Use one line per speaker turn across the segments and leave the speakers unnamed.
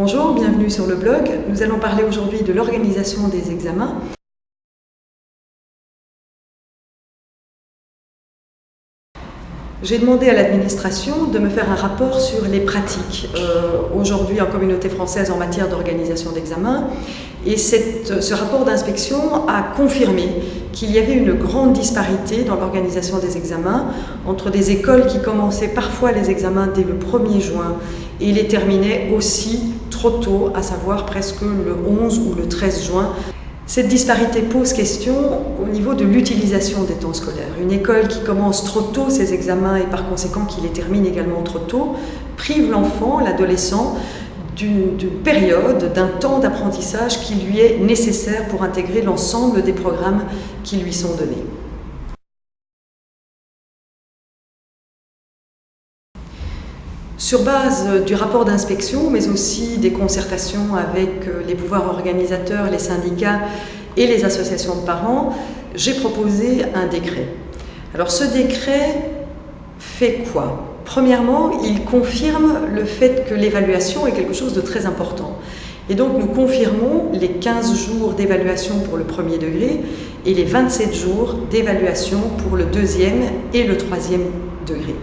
Bonjour, bienvenue sur le blog. Nous allons parler aujourd'hui de l'organisation des examens. J'ai demandé à l'administration de me faire un rapport sur les pratiques aujourd'hui en communauté française en matière d'organisation d'examens. Et ce rapport d'inspection a confirmé qu'il y avait une grande disparité dans l'organisation des examens entre des écoles qui commençaient parfois les examens dès le 1er juin et les terminaient aussi trop tôt, à savoir presque le 11 ou le 13 juin. Cette disparité pose question au niveau de l'utilisation des temps scolaires. Une école qui commence trop tôt ses examens et par conséquent qui les termine également trop tôt, prive l'enfant, l'adolescent, d'une période, d'un temps d'apprentissage qui lui est nécessaire pour intégrer l'ensemble des programmes qui lui sont donnés. Sur base du rapport d'inspection, mais aussi des concertations avec les pouvoirs organisateurs, les syndicats et les associations de parents, j'ai proposé un décret. Alors ce décret fait quoi ? Premièrement, il confirme le fait que l'évaluation est quelque chose de très important. Et donc nous confirmons les 15 jours d'évaluation pour le premier degré et les 27 jours d'évaluation pour le deuxième et le troisième degré.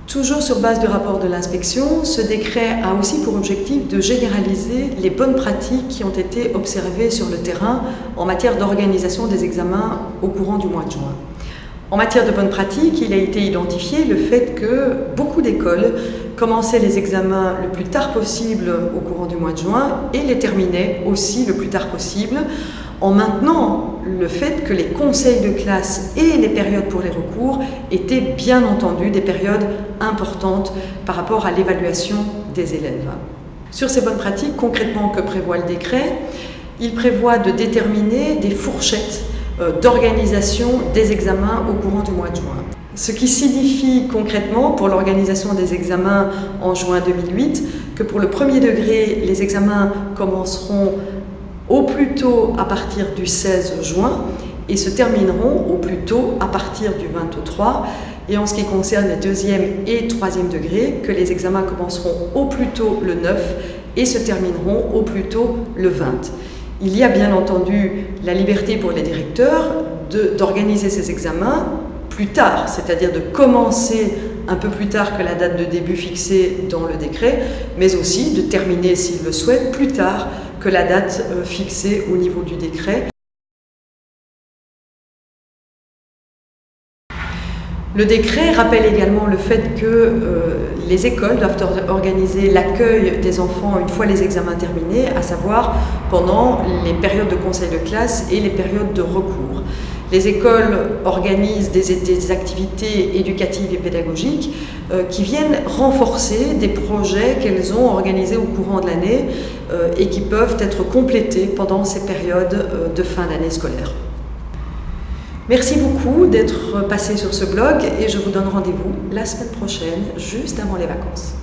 Toujours sur base du rapport de l'inspection, ce décret a aussi pour objectif de généraliser les bonnes pratiques qui ont été observées sur le terrain en matière d'organisation des examens au courant du mois de juin. En matière de bonnes pratiques, il a été identifié le fait que beaucoup d'écoles commençaient les examens le plus tard possible au courant du mois de juin et les terminaient aussi le plus tard possible, en maintenant le fait que les conseils de classe et les périodes pour les recours étaient bien entendu des périodes importantes par rapport à l'évaluation des élèves. Sur ces bonnes pratiques, concrètement, que prévoit le décret ? Il prévoit de déterminer des fourchettes d'organisation des examens au courant du mois de juin. Ce qui signifie concrètement pour l'organisation des examens en juin 2008 que pour le premier degré, les examens commenceront au plus tôt à partir du 16 juin et se termineront au plus tôt à partir du 23. Et en ce qui concerne les deuxième et troisième degrés, que les examens commenceront au plus tôt le 9 et se termineront au plus tôt le 20. Il y a bien entendu la liberté pour les directeurs d'organiser ces examens plus tard, c'est-à-dire de commencer un peu plus tard que la date de début fixée dans le décret, mais aussi de terminer, s'ils le souhaitent, plus tard que la date fixée au niveau du décret. Le décret rappelle également le fait que les écoles doivent organiser l'accueil des enfants une fois les examens terminés, à savoir pendant les périodes de conseil de classe et les périodes de recours. Les écoles organisent des activités éducatives et pédagogiques qui viennent renforcer des projets qu'elles ont organisés au courant de l'année et qui peuvent être complétés pendant ces périodes de fin d'année scolaire. Merci beaucoup d'être passé sur ce blog et je vous donne rendez-vous la semaine prochaine, juste avant les vacances.